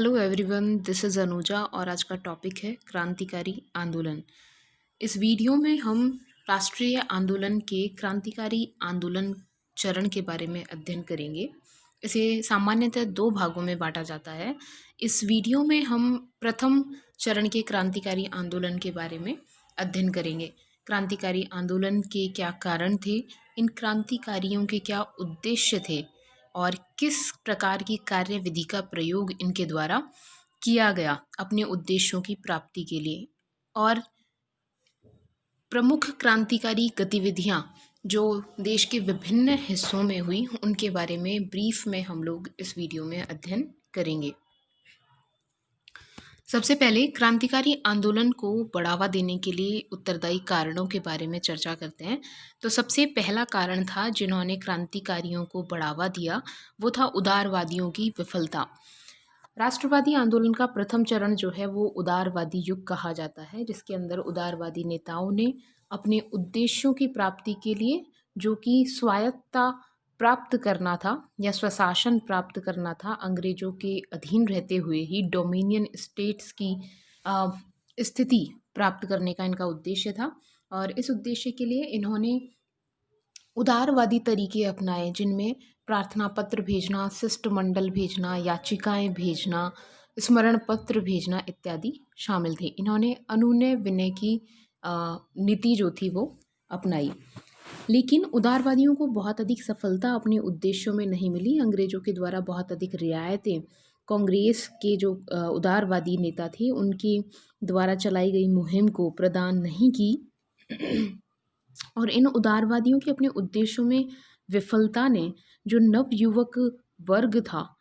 Hello everyone, this is Anuja और आज का टॉपिक है क्रांतिकारी आंदोलन। इस वीडियो में हम राष्ट्रीय आंदोलन के क्रांतिकारी आंदोलन चरण के बारे में अध्ययन करेंगे। इसे सामान्यतः दो भागों में बांटा जाता है। इस वीडियो में हम प्रथम चरण के क्रांतिकारी आंदोलन के बारे में अध्ययन करेंगे। क्रांतिकारी आंदोलन के क्या कारण थे, इन क्रांतिकारियों के क्या उद्देश्य थे और किस प्रकार की कार्यविधि का प्रयोग इनके द्वारा किया गया अपने उद्देश्यों की प्राप्ति के लिए, और प्रमुख क्रांतिकारी गतिविधियां जो देश के विभिन्न हिस्सों में हुई उनके बारे में ब्रीफ में हम लोग इस वीडियो में अध्ययन करेंगे। सबसे पहले क्रांतिकारी आंदोलन को बढ़ावा देने के लिए उत्तरदायी कारणों के बारे में चर्चा करते हैं। तो सबसे पहला कारण था जिन्होंने क्रांतिकारियों को बढ़ावा दिया, वो था उदारवादियों की विफलता। राष्ट्रवादी आंदोलन का प्रथम चरण जो है वो उदारवादी युग कहा जाता है, जिसके अंदर उदारवादी नेताओं ने अपने उद्देश्यों की प्राप्ति के लिए, जो कि स्वायत्तता प्राप्त करना था या स्वशासन प्राप्त करना था, अंग्रेजों के अधीन रहते हुए ही डोमिनियन स्टेट्स की स्थिति प्राप्त करने का इनका उद्देश्य था। और इस उद्देश्य के लिए इन्होंने उदारवादी तरीके अपनाए, जिनमें प्रार्थना पत्र भेजना, शिष्टमंडल भेजना, याचिकाएं भेजना, स्मरण पत्र भेजना इत्यादि शामिल थे। इन्होंने अनुनय विनय की नीति जो थी वो अपनाई। लेकिन उदारवादियों को बहुत अधिक सफलता अपने उद्देश्यों में नहीं मिली। अंग्रेजों के द्वारा बहुत अधिक रियायतें कांग्रेस के जो उदारवादी नेता थे उनके द्वारा चलाई गई मुहिम को प्रदान नहीं की और इन उदारवादियों के अपने उद्देश्यों में विफलता ने जो नवयुवक वर्ग था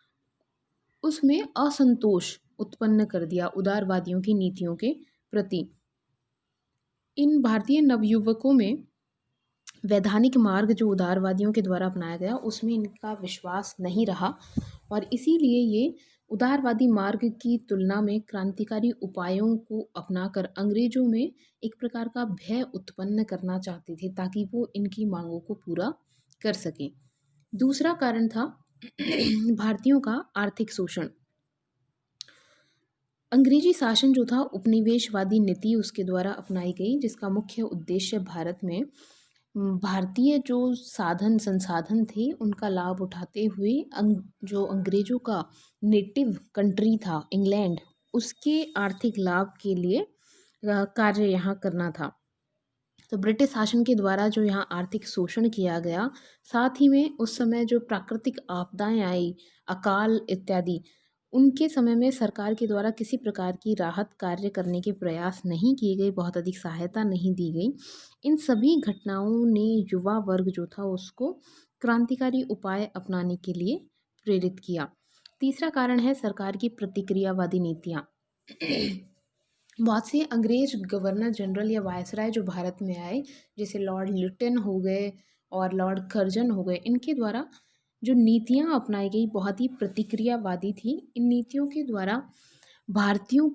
उसमें असंतोष उत्पन्न कर दिया उदारवादियों की नीतियों के प्रति। इन भारतीय नवयुवकों में वैधानिक मार्ग जो उदारवादियों के द्वारा अपनाया गया उसमें इनका विश्वास नहीं रहा और इसीलिए ये उदारवादी मार्ग की तुलना में क्रांतिकारी उपायों को अपनाकर अंग्रेजों में एक प्रकार का भय उत्पन्न करना चाहते थे ताकि वो इनकी मांगों को पूरा कर सकें। दूसरा कारण था भारतीयों का आर्थिक शोषण। अंग्रेजी शासन जो था उपनिवेशवादी नीति उसके द्वारा अपनाई गई, जिसका मुख्य उद्देश्य भारत में भारतीय जो साधन संसाधन थे उनका लाभ उठाते हुए जो अंग्रेजों का नेटिव कंट्री था इंग्लैंड, उसके आर्थिक लाभ के लिए कार्य यहाँ करना था। तो ब्रिटिश शासन के द्वारा जो यहाँ आर्थिक शोषण किया गया, साथ ही में उस समय जो प्राकृतिक आपदाएं आई, अकाल इत्यादि, उनके समय में सरकार के द्वारा किसी प्रकार की राहत कार्य करने के प्रयास नहीं किए गए, बहुत अधिक सहायता नहीं दी गई। इन सभी घटनाओं ने युवा वर्ग जो था उसको क्रांतिकारी उपाय अपनाने के लिए प्रेरित किया। तीसरा कारण है सरकार की प्रतिक्रियावादी नीतियाँ। बहुत से अंग्रेज गवर्नर जनरल या वायसराय जो भारत में आए, जैसे लॉर्ड लिटन हो गए और लॉर्ड कर्जन हो गए, इनके द्वारा जो नीतियाँ अपनाई गई बहुत ही प्रतिक्रियावादी थी। इन नीतियों के द्वारा भारतीयों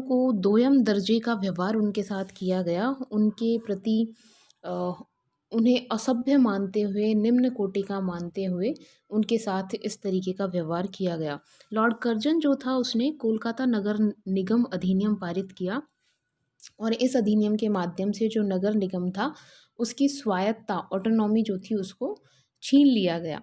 को दोयम दर्जे का व्यवहार उनके साथ किया गया, उनके प्रति उन्हें असभ्य मानते हुए, निम्न कोटि का मानते हुए उनके साथ इस तरीके का व्यवहार किया गया। लॉर्ड कर्जन जो था उसने कोलकाता नगर निगम अधिनियम पारित किया और इस अधिनियम के माध्यम से जो नगर निगम था उसकी स्वायत्तता ऑटोनॉमी जो थी उसको छीन लिया गया।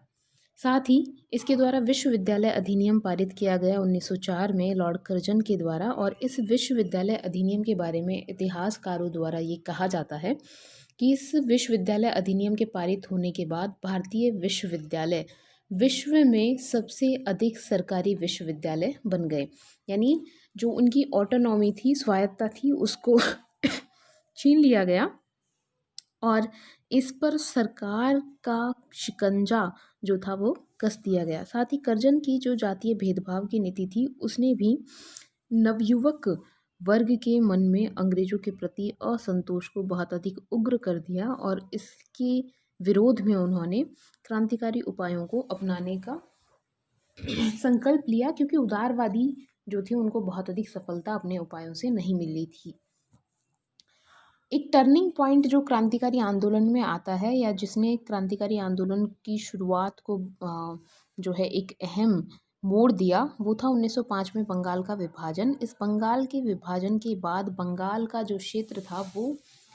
साथ ही इसके द्वारा विश्वविद्यालय अधिनियम पारित किया गया 1904 में लॉर्ड कर्जन के द्वारा। और इस विश्वविद्यालय अधिनियम के बारे में इतिहासकारों द्वारा ये कहा जाता है कि इस विश्वविद्यालय अधिनियम के पारित होने के बाद भारतीय विश्वविद्यालय विश्व में सबसे अधिक सरकारी विश्वविद्यालय बन गए। यानी जो उनकी ऑटोनॉमी थी, स्वायत्तता थी, उसको छीन लिया गया और इस पर सरकार का शिकंजा जो था वो कस दिया गया। साथ ही कर्जन की जो जातीय भेदभाव की नीति थी उसने भी नवयुवक वर्ग के मन में अंग्रेजों के प्रति असंतोष को बहुत अधिक उग्र कर दिया और इसके विरोध में उन्होंने क्रांतिकारी उपायों को अपनाने का संकल्प लिया, क्योंकि उदारवादी जो थे उनको बहुत अधिक सफलता अपने उपायों से नहीं मिली थी। एक टर्निंग पॉइंट जो क्रांतिकारी आंदोलन में आता है या जिसने क्रांतिकारी आंदोलन की शुरुआत को जो है एक अहम मोड़ दिया वो था 1905 में बंगाल का विभाजन। इस बंगाल के विभाजन के बाद बंगाल का जो क्षेत्र था वो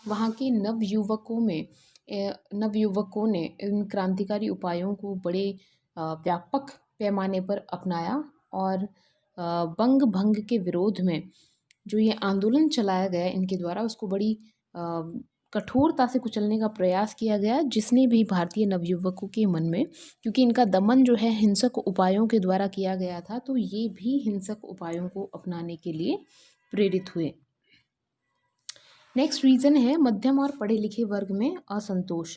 वहाँ के नवयुवकों ने इन क्रांतिकारी उपायों को बड़े व्यापक पैमाने पर अपनाया और बंग भंग के विरोध में जो ये आंदोलन चलाया गया इनके द्वारा उसको बड़ी कठोरता से कुचलने का प्रयास किया गया, जिसने भी भारतीय नवयुवकों के मन में, क्योंकि इनका दमन जो है हिंसक उपायों के द्वारा किया गया था, तो ये भी हिंसक उपायों को अपनाने के लिए प्रेरित हुए। नेक्स्ट रीज़न है मध्यम और पढ़े लिखे वर्ग में असंतोष।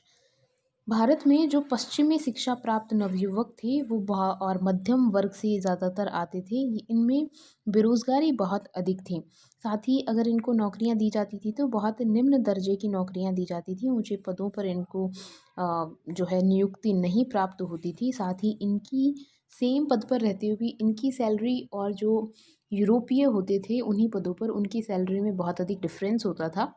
भारत में जो पश्चिमी शिक्षा प्राप्त नवयुवक थे वो और मध्यम वर्ग से ज़्यादातर आते थे। इनमें बेरोज़गारी बहुत अधिक थी। साथ ही अगर इनको नौकरियां दी जाती थी तो बहुत निम्न दर्जे की नौकरियां दी जाती थी। ऊंचे पदों पर इनको जो है नियुक्ति नहीं प्राप्त होती थी। साथ ही इनकी सेम पद पर रहते हुए भी इनकी सैलरी और जो यूरोपीय होते थे उन्हीं पदों पर उनकी सैलरी में बहुत अधिक डिफरेंस होता था।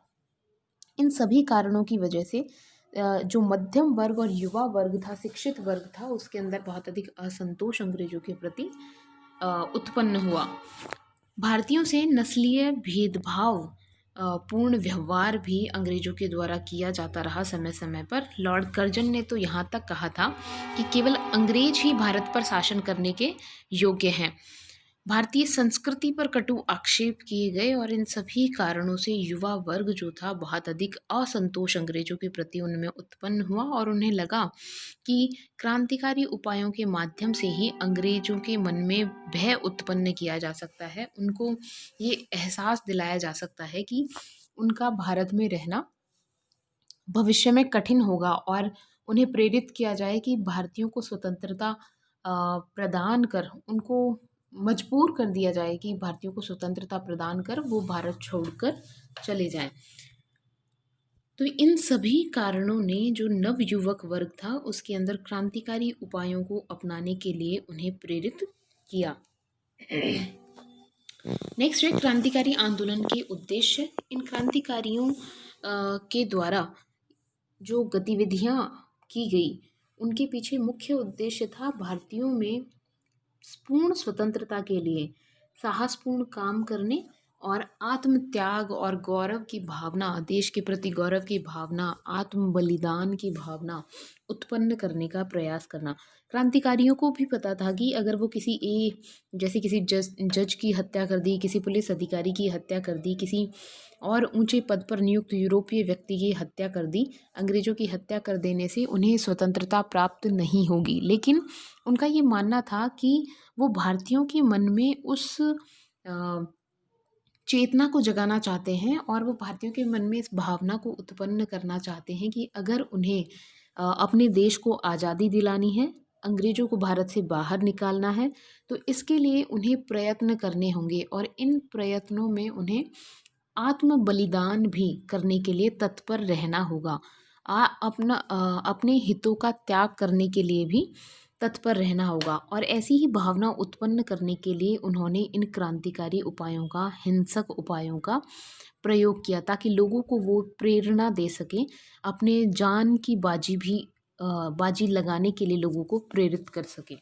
इन सभी कारणों की वजह से जो मध्यम वर्ग और युवा वर्ग था, शिक्षित वर्ग था, उसके अंदर बहुत अधिक असंतोष अंग्रेजों के प्रति उत्पन्न हुआ। भारतीयों से नस्लीय भेदभाव पूर्ण व्यवहार भी अंग्रेजों के द्वारा किया जाता रहा समय समय पर। लॉर्ड कर्जन ने तो यहाँ तक कहा था कि केवल अंग्रेज ही भारत पर शासन करने के योग्य हैं। भारतीय संस्कृति पर कटु आक्षेप किए गए और इन सभी कारणों से युवा वर्ग जो था बहुत अधिक असंतोष अंग्रेजों के प्रति उनमें उत्पन्न हुआ और उन्हें लगा कि क्रांतिकारी उपायों के माध्यम से ही अंग्रेजों के मन में भय उत्पन्न किया जा सकता है। उनको ये एहसास दिलाया जा सकता है कि उनका भारत में रहना भविष्य में कठिन होगा और उन्हें प्रेरित किया जाए कि भारतीयों को स्वतंत्रता प्रदान कर उनको मजबूर कर दिया जाए कि भारतीयों को स्वतंत्रता प्रदान कर वो भारत छोड़कर चले जाएं। तो इन सभी कारणों ने जो नवयुवक वर्ग था उसके अंदर क्रांतिकारी उपायों को अपनाने के लिए उन्हें प्रेरित किया। नेक्स्ट है क्रांतिकारी आंदोलन के उद्देश्य। इन क्रांतिकारियों के द्वारा जो गतिविधियां की गई उनके पीछे मुख्य उद्देश्य था भारतीयों में पूर्ण स्वतंत्रता के लिए साहसपूर्ण काम करने और आत्म त्याग और गौरव की भावना, देश के प्रति गौरव की भावना, आत्म बलिदान की भावना उत्पन्न करने का प्रयास करना। क्रांतिकारियों को भी पता था कि अगर वो जैसे किसी जज की हत्या कर दी, किसी पुलिस अधिकारी की हत्या कर दी, किसी और ऊंचे पद पर नियुक्त यूरोपीय व्यक्ति की हत्या कर दी, अंग्रेजों की हत्या कर देने से उन्हें स्वतंत्रता प्राप्त नहीं होगी। लेकिन उनका ये मानना था कि वो भारतीयों के मन में उस चेतना को जगाना चाहते हैं और वो भारतीयों के मन में इस भावना को उत्पन्न करना चाहते हैं कि अगर उन्हें अपने देश को आज़ादी दिलानी है, अंग्रेजों को भारत से बाहर निकालना है, तो इसके लिए उन्हें प्रयत्न करने होंगे और इन प्रयत्नों में उन्हें आत्म बलिदान भी करने के लिए तत्पर रहना होगा। अपने हितों का त्याग करने के लिए भी तत्पर रहना होगा और ऐसी ही भावना उत्पन्न करने के लिए उन्होंने इन क्रांतिकारी उपायों का, हिंसक उपायों का प्रयोग किया ताकि लोगों को वो प्रेरणा दे सके, अपने जान की बाजी लगाने के लिए लोगों को प्रेरित कर सके।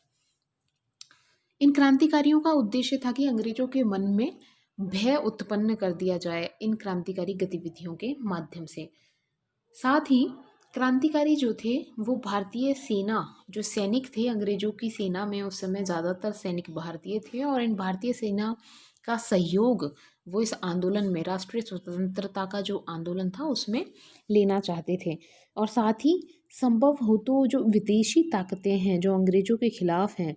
इन क्रांतिकारियों का उद्देश्य था कि अंग्रेजों के मन में भय उत्पन्न कर दिया जाए इन क्रांतिकारी गतिविधियों के माध्यम से। साथ ही क्रांतिकारी जो थे वो भारतीय सेना, जो सैनिक थे अंग्रेजों की सेना में उस समय ज़्यादातर सैनिक भारतीय थे और इन भारतीय सेना का सहयोग वो इस आंदोलन में, राष्ट्रीय स्वतंत्रता का जो आंदोलन था उसमें लेना चाहते थे। और साथ ही संभव हो तो जो विदेशी ताकतें हैं जो अंग्रेजों के खिलाफ हैं,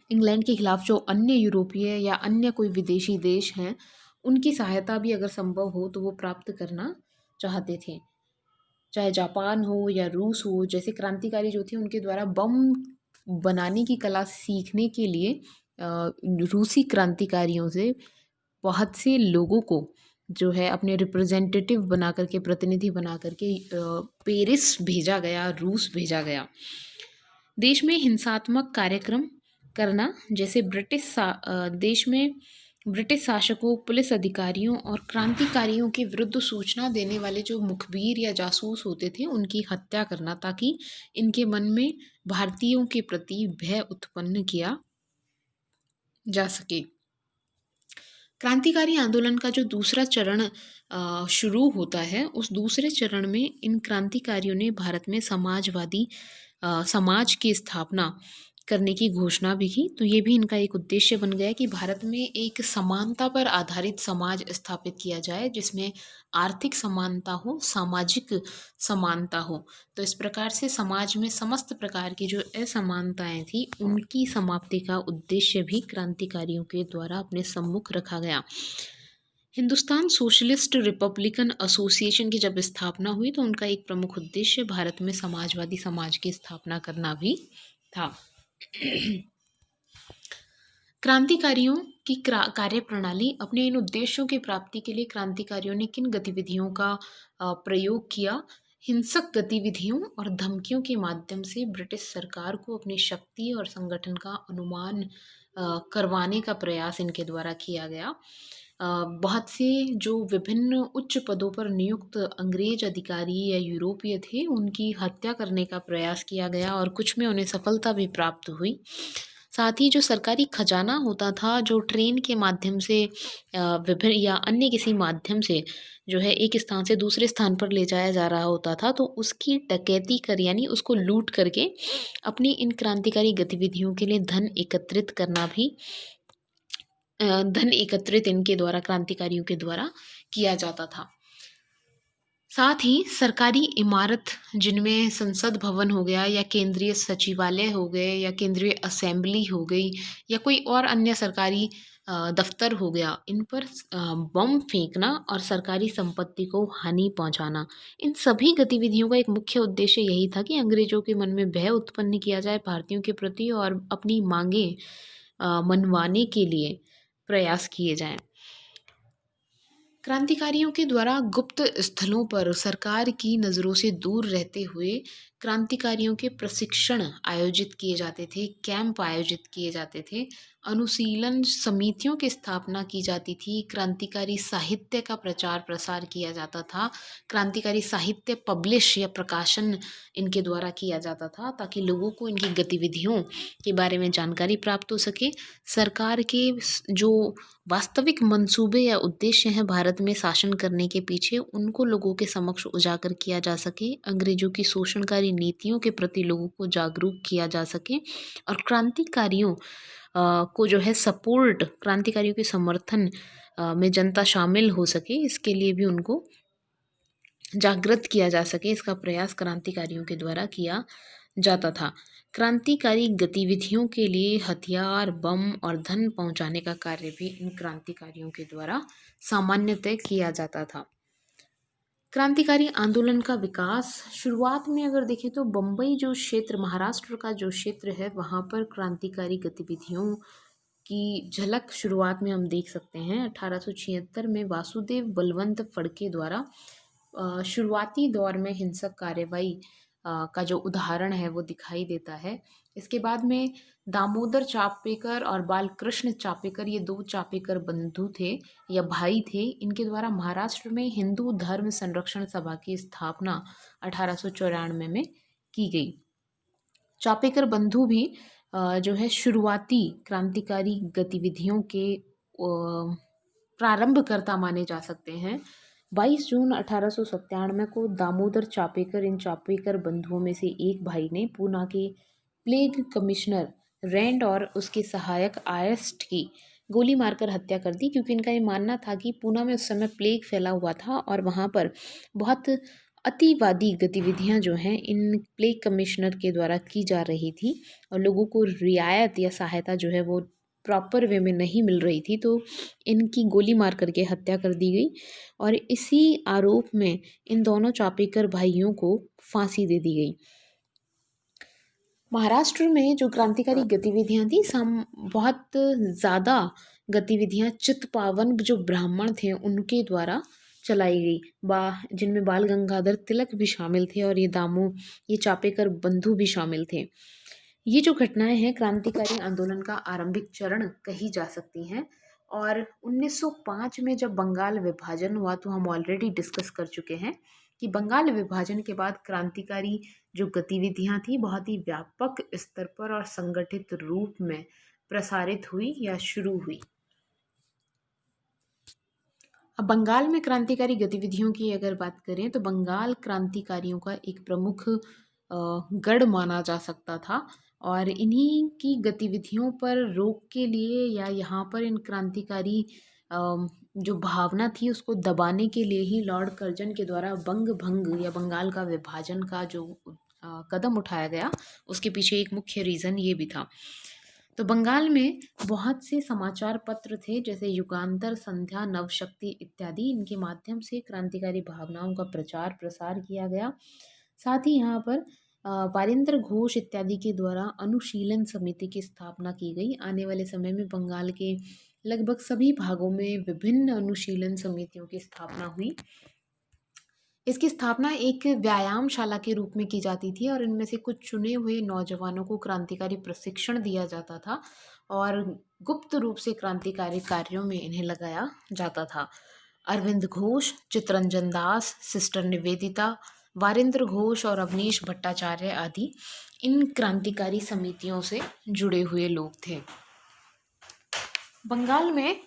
इंग्लैंड के खिलाफ जो अन्य यूरोपीय या अन्य कोई विदेशी देश हैं, उनकी सहायता भी अगर संभव हो तो वो प्राप्त करना चाहते थे। चाहे जापान हो या रूस हो, जैसे क्रांतिकारी जो थे उनके द्वारा बम बनाने की कला सीखने के लिए रूसी क्रांतिकारियों से बहुत से लोगों को जो है अपने रिप्रेजेंटेटिव बना करके, प्रतिनिधि बना करके पेरिस भेजा गया, रूस भेजा गया। देश में हिंसात्मक कार्यक्रम करना, जैसे देश में ब्रिटिश शासकों, पुलिस अधिकारियों और क्रांतिकारियों के विरुद्ध सूचना देने वाले जो मुखबिर या जासूस होते थे उनकी हत्या करना, ताकि इनके मन में भारतीयों के प्रति भय उत्पन्न किया जा सके। क्रांतिकारी आंदोलन का जो दूसरा चरण शुरू होता है, उस दूसरे चरण में इन क्रांतिकारियों ने भारत में समाजवादी समाज की स्थापना करने की घोषणा भी की। तो ये भी इनका एक उद्देश्य बन गया कि भारत में एक समानता पर आधारित समाज स्थापित किया जाए, जिसमें आर्थिक समानता हो, सामाजिक समानता हो। तो इस प्रकार से समाज में समस्त प्रकार की जो असमानताएं थी, उनकी समाप्ति का उद्देश्य भी क्रांतिकारियों के द्वारा अपने सम्मुख रखा गया। हिंदुस्तान सोशलिस्ट रिपब्लिकन एसोसिएशन की जब स्थापना हुई, तो उनका एक प्रमुख उद्देश्य भारत में समाजवादी समाज की स्थापना करना भी था। क्रांतिकारियों की कार्यप्रणाली। अपने इन उद्देश्यों की प्राप्ति के लिए क्रांतिकारियों ने किन गतिविधियों का प्रयोग किया? हिंसक गतिविधियों और धमकियों के माध्यम से ब्रिटिश सरकार को अपनी शक्ति और संगठन का अनुमान करवाने का प्रयास इनके द्वारा किया गया। बहुत से जो विभिन्न उच्च पदों पर नियुक्त अंग्रेज अधिकारी या यूरोपीय थे, उनकी हत्या करने का प्रयास किया गया और कुछ में उन्हें सफलता भी प्राप्त हुई। साथ ही जो सरकारी खजाना होता था, जो ट्रेन के माध्यम से विभिन्न या अन्य किसी माध्यम से जो है एक स्थान से दूसरे स्थान पर ले जाया जा रहा होता था, तो उसकी डकैती कर यानी उसको लूट करके अपनी इन क्रांतिकारी गतिविधियों के लिए धन एकत्रित इनके द्वारा क्रांतिकारियों के द्वारा किया जाता था। साथ ही सरकारी इमारत, जिनमें संसद भवन हो गया या केंद्रीय सचिवालय हो गए या केंद्रीय असेंबली हो गई या कोई और अन्य सरकारी दफ्तर हो गया, इन पर बम फेंकना और सरकारी संपत्ति को हानि पहुंचाना, इन सभी गतिविधियों का एक मुख्य उद्देश्य यही था कि अंग्रेजों के मन में भय उत्पन्न किया जाए भारतीयों के प्रति और अपनी मांगें मनवाने के लिए प्रयास किए जाएं। क्रांतिकारियों के द्वारा गुप्त स्थलों पर सरकार की नज़रों से दूर रहते हुए क्रांतिकारियों के प्रशिक्षण आयोजित किए जाते थे, कैंप आयोजित किए जाते थे, अनुशीलन समितियों की स्थापना की जाती थी, क्रांतिकारी साहित्य का प्रचार प्रसार किया जाता था, क्रांतिकारी साहित्य पब्लिश या प्रकाशन इनके द्वारा किया जाता था, ताकि लोगों को इनकी गतिविधियों के बारे में जानकारी प्राप्त हो सके। सरकार के जो वास्तविक मंसूबे या उद्देश्य हैं भारत में शासन करने के पीछे, उनको लोगों के समक्ष उजागर किया जा सके, अंग्रेजों की शोषणकारी नीतियों के प्रति लोगों को जागरूक किया जा सके और क्रांतिकारियों को जो है सपोर्ट, क्रांतिकारियों के समर्थन में जनता शामिल हो सके, इसके लिए भी उनको जागृत किया जा सके, इसका प्रयास क्रांतिकारियों के द्वारा किया जाता था। क्रांतिकारी गतिविधियों के लिए हथियार, बम और धन पहुंचाने का कार्य भी इन क्रांतिकारियों के द्वारा सामान्यतः किया जाता था। क्रांतिकारी आंदोलन का विकास शुरुआत में अगर देखें तो बम्बई जो क्षेत्र, महाराष्ट्र का जो क्षेत्र है, वहाँ पर क्रांतिकारी गतिविधियों की झलक शुरुआत में हम देख सकते हैं। 1876 में वासुदेव बलवंत फड़के द्वारा शुरुआती दौर में हिंसक कार्रवाई का जो उदाहरण है वो दिखाई देता है। इसके बाद में दामोदर चापेकर और बालकृष्ण चापेकर, ये दो चापेकर बंधु थे या भाई थे, इनके द्वारा महाराष्ट्र में हिंदू धर्म संरक्षण सभा की स्थापना 1894 में की गई। चापेकर बंधु भी जो है शुरुआती क्रांतिकारी गतिविधियों के प्रारंभकर्ता माने जा सकते हैं। 22 जून 1897 को दामोदर चापेकर, इन चापेकर बंधुओं में से एक भाई ने पूना के प्लेग कमिश्नर रैंड और उसके सहायक आयस्ट की गोली मारकर हत्या कर दी, क्योंकि इनका ये मानना था कि पूना में उस समय प्लेग फैला हुआ था और वहाँ पर बहुत अतिवादी गतिविधियाँ जो हैं इन प्लेग कमिश्नर के द्वारा की जा रही थी और लोगों को रियायत या सहायता जो है वो प्रॉपर वे में नहीं मिल रही थी, तो इनकी गोली मार करके हत्या कर दी गई और इसी आरोप में इन दोनों चापेकर भाइयों को फांसी दे दी गई। महाराष्ट्र में जो क्रांतिकारी गतिविधियां थी, बहुत ज़्यादा गतिविधियां चित्पावन जो ब्राह्मण थे उनके द्वारा चलाई गई, जिनमें बाल गंगाधर तिलक भी शामिल थे और ये चापेकर बंधु भी शामिल थे। ये जो घटनाएं हैं क्रांतिकारी आंदोलन का आरंभिक चरण कही जा सकती हैं। और 1905 में जब बंगाल विभाजन हुआ, तो हम ऑलरेडी डिस्कस कर चुके हैं कि बंगाल विभाजन के बाद क्रांतिकारी जो गतिविधियां थी बहुत ही व्यापक स्तर पर और संगठित रूप में प्रसारित हुई या शुरू हुई। अब बंगाल में क्रांतिकारी गतिविधियों की अगर बात करें तो बंगाल क्रांतिकारियों का एक प्रमुख गढ़ माना जा सकता था, और इन्हीं की गतिविधियों पर रोक के लिए या यहाँ पर इन क्रांतिकारी जो भावना थी उसको दबाने के लिए ही लॉर्ड कर्जन के द्वारा बंग भंग या बंगाल का विभाजन का जो कदम उठाया गया, उसके पीछे एक मुख्य रीज़न ये भी था। तो बंगाल में बहुत से समाचार पत्र थे, जैसे युगांतर, संध्या, नवशक्ति इत्यादि। इनके माध्यम से क्रांतिकारी भावनाओं का प्रचार प्रसार किया गया। साथ ही यहाँ पर वारिंद्र घोष इत्यादि के द्वारा अनुशीलन समिति की स्थापना की गई। आने वाले समय में बंगाल के लगभग सभी भागों में विभिन्न अनुशीलन समितियों की स्थापना हुई। इसकी स्थापना एक व्यायामशाला के रूप में की जाती थी और इनमें से कुछ चुने हुए नौजवानों को क्रांतिकारी प्रशिक्षण दिया जाता था और गुप्त रूप से क्रांतिकारी कार्यों में इन्हें लगाया जाता था। अरविंद घोष, चितरंजन दास, सिस्टर निवेदिता, वारिंद्र घोष और अवनीश भट्टाचार्य आदि इन क्रांतिकारी समितियों से जुड़े हुए लोग थे। बंगाल में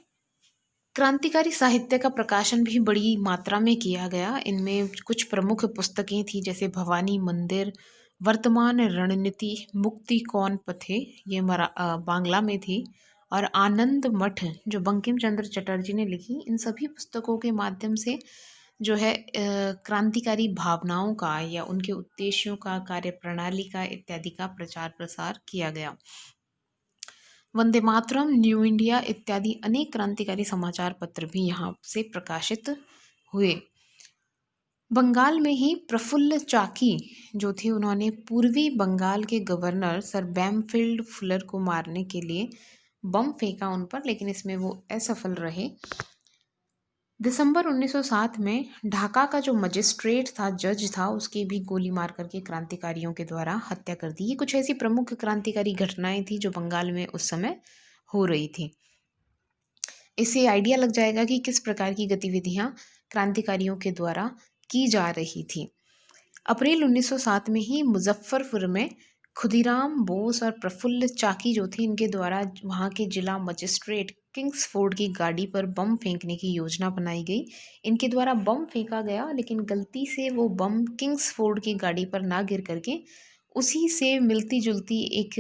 क्रांतिकारी साहित्य का प्रकाशन भी बड़ी मात्रा में किया गया। इनमें कुछ प्रमुख पुस्तकें थी, जैसे भवानी मंदिर, वर्तमान रणनीति, मुक्ति कौन पथे, ये बांग्ला में थी, और आनंद मठ जो बंकिम चंद्र चटर्जी ने लिखी। इन सभी पुस्तकों के माध्यम से जो है क्रांतिकारी भावनाओं का या उनके उद्देश्यों का, कार्यप्रणाली का इत्यादि का प्रचार प्रसार किया गया। वंदे मातरम, न्यू इंडिया इत्यादि अनेक क्रांतिकारी समाचार पत्र भी यहाँ से प्रकाशित हुए। बंगाल में ही प्रफुल्ल चाकी जो थे, उन्होंने पूर्वी बंगाल के गवर्नर सर बैमफील्ड फुलर को मारने के लिए बम फेंका उन पर, लेकिन इसमें वो असफल रहे। दिसंबर 1907 में ढाका का जो मजिस्ट्रेट था, जज था, उसकी भी गोली मार करके क्रांतिकारियों के द्वारा हत्या कर दी। ये कुछ ऐसी प्रमुख क्रांतिकारी घटनाएं थी जो बंगाल में उस समय हो रही थी। इससे आइडिया लग जाएगा कि किस प्रकार की गतिविधियां क्रांतिकारियों के द्वारा की जा रही थी। अप्रैल 1907 में ही मुजफ्फरपुर में खुदीराम बोस और प्रफुल्ल चाकी जो थे, इनके द्वारा वहाँ के जिला मजिस्ट्रेट किंग्सफोर्ड की गाड़ी पर बम फेंकने की योजना बनाई गई। इनके द्वारा बम फेंका गया, लेकिन गलती से वो बम किंग्सफोर्ड की गाड़ी पर ना गिर करके उसी से मिलती जुलती एक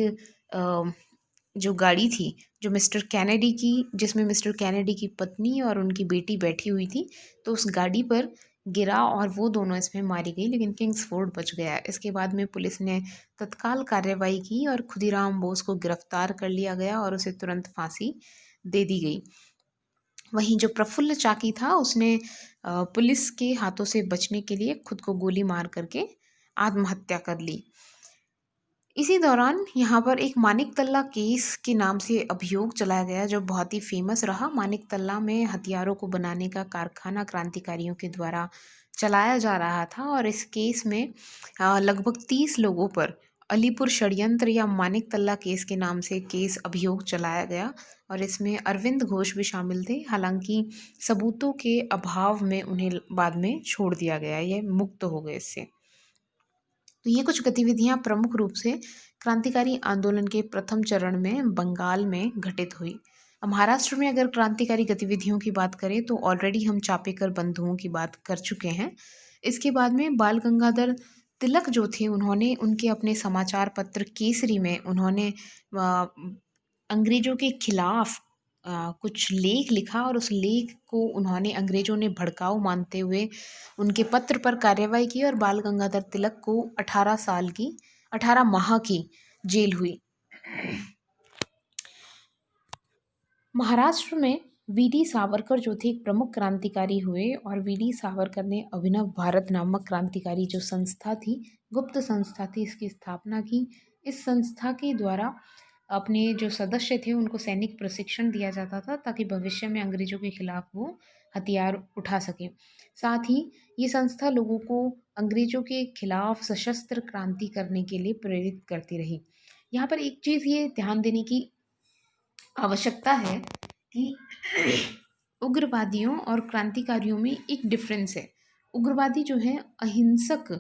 जो गाड़ी थी, जो मिस्टर कैनेडी की, जिसमें मिस्टर कैनेडी की पत्नी और उनकी बेटी बैठी हुई थी, तो उस गाड़ी पर गिरा और वो दोनों इसमें मारी गई, लेकिन किंग्सफोर्ड बच गया। इसके बाद में पुलिस ने तत्काल कार्रवाई की और खुदीराम बोस को गिरफ्तार कर लिया गया और उसे तुरंत फांसी दे दी गई। वहीं जो प्रफुल्ल चाकी था, उसने पुलिस के हाथों से बचने के लिए खुद को गोली मार करके आत्महत्या कर ली। इसी दौरान यहाँ पर एक मानिक तल्ला केस के नाम से अभियोग चलाया गया, जो बहुत ही फेमस रहा। मानिक तल्ला में हथियारों को बनाने का कारखाना क्रांतिकारियों के द्वारा चलाया जा रहा था और इस केस में लगभग 30 लोगों पर अलीपुर षड्यंत्र या मानिक तल्ला केस के नाम से केस अभियोग चलाया गया और इसमें अरविंद घोष भी शामिल थे। हालांकि सबूतों के अभाव में उन्हें बाद में छोड़ दिया गया, ये मुक्त हो गए इससे। तो ये कुछ गतिविधियां प्रमुख रूप से क्रांतिकारी आंदोलन के प्रथम चरण में बंगाल में घटित हुई। अब महाराष्ट्र में अगर क्रांतिकारी गतिविधियों की बात करें तो ऑलरेडी हम चापेकर बंधुओं की बात कर चुके हैं। इसके बाद में बाल गंगाधर तिलक जो थे, उन्होंने उनके अपने समाचार पत्र केसरी में उन्होंने अंग्रेजों के खिलाफ कुछ लेख लिखा और उस लेख को उन्होंने अंग्रेजों ने भड़काऊ मानते हुए उनके पत्र पर कार्रवाई की और बाल गंगाधर तिलक को 18 माह की जेल हुई। महाराष्ट्र में वीडी सावरकर जो थे एक प्रमुख क्रांतिकारी हुए और वीडी सावरकर ने अभिनव भारत नामक क्रांतिकारी जो संस्था थी, गुप्त संस्था थी, इसकी स्थापना की। इस संस्था के द्वारा अपने जो सदस्य थे उनको सैनिक प्रशिक्षण दिया जाता था ताकि भविष्य में अंग्रेजों के खिलाफ वो हथियार उठा सके। साथ ही ये संस्था लोगों को अंग्रेजों के खिलाफ सशस्त्र क्रांति करने के लिए प्रेरित करती रही। यहाँ पर एक चीज़ ये ध्यान देने की आवश्यकता है कि उग्रवादियों और क्रांतिकारियों में एक डिफरेंस है। उग्रवादी जो है अहिंसक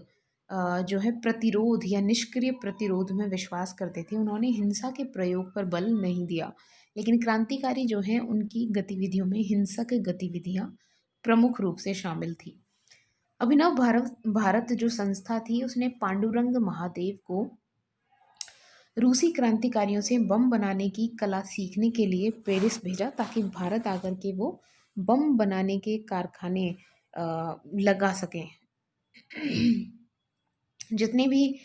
जो है प्रतिरोध या निष्क्रिय प्रतिरोध में विश्वास करते थे। उन्होंने हिंसा के प्रयोग पर बल नहीं दिया। लेकिन क्रांतिकारी जो हैं उनकी गतिविधियों में हिंसक गतिविधियाँ प्रमुख रूप से शामिल थी। अभिनव भारत भारत जो संस्था थी उसने पांडुरंग महादेव को रूसी क्रांतिकारियों से बम बनाने की कला सीखने के लिए पेरिस भेजा ताकि भारत आकर के वो बम बनाने के कारखाने लगा सकें। जितने भी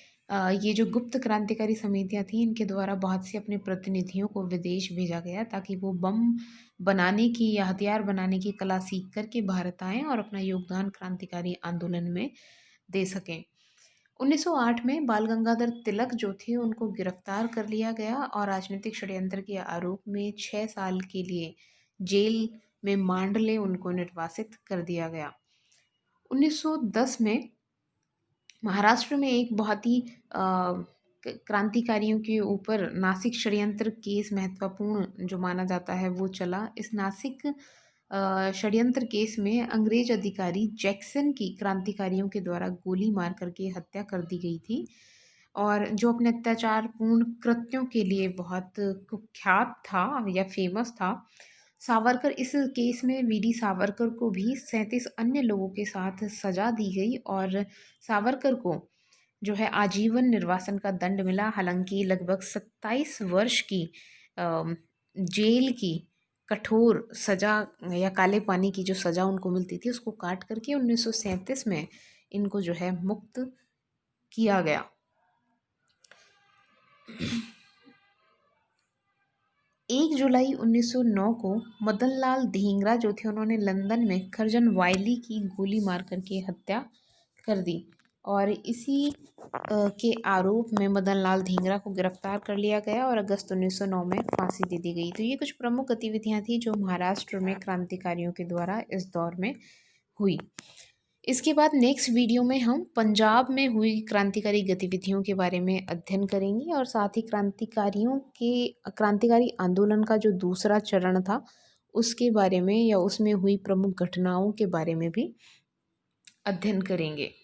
ये जो गुप्त क्रांतिकारी समितियाँ थीं इनके द्वारा बहुत से अपने प्रतिनिधियों को विदेश भेजा गया ताकि वो बम बनाने की या हथियार बनाने की कला सीख कर के भारत आएँ और अपना योगदान क्रांतिकारी आंदोलन में दे सकें। 1908 में बाल गंगाधर तिलक जो थे उनको गिरफ्तार कर लिया गया और राजनीतिक षड्यंत्र के आरोप में 6 साल के लिए जेल में मांडले उनको निर्वासित कर दिया गया। 1910 में महाराष्ट्र में एक बहुत ही क्रांतिकारियों के ऊपर नासिक षड्यंत्र केस महत्वपूर्ण जो माना जाता है वो चला। इस नासिक षड्यंत्र केस में अंग्रेज अधिकारी जैक्सन की क्रांतिकारियों के द्वारा गोली मार करके हत्या कर दी गई थी और जो अपने अत्याचारपूर्ण कृत्यों के लिए बहुत कुख्यात था या फेमस था। सावरकर इस केस में वीडी सावरकर को भी 37 अन्य लोगों के साथ सजा दी गई और सावरकर को जो है आजीवन निर्वासन का दंड मिला। हालांकि लगभग 27 वर्ष की जेल की कठोर सजा या काले पानी की जो सजा उनको मिलती थी उसको काट करके 1937 में इनको जो है मुक्त किया गया। 1 जुलाई 1909 को मदन लाल धींगरा जो थे उन्होंने लंदन में खर्जन वायली की गोली मार करके हत्या कर दी और इसी के आरोप में मदन लाल धींगरा को गिरफ्तार कर लिया गया और अगस्त 1909 में फांसी दे दी गई। तो ये कुछ प्रमुख गतिविधियां थी जो महाराष्ट्र में क्रांतिकारियों के द्वारा इस दौर में हुई। इसके बाद नेक्स्ट वीडियो में हम पंजाब में हुई क्रांतिकारी गतिविधियों के बारे में अध्ययन करेंगे और साथ ही क्रांतिकारी आंदोलन का जो दूसरा चरण था उसके बारे में या उसमें हुई प्रमुख घटनाओं के बारे में भी अध्ययन करेंगे।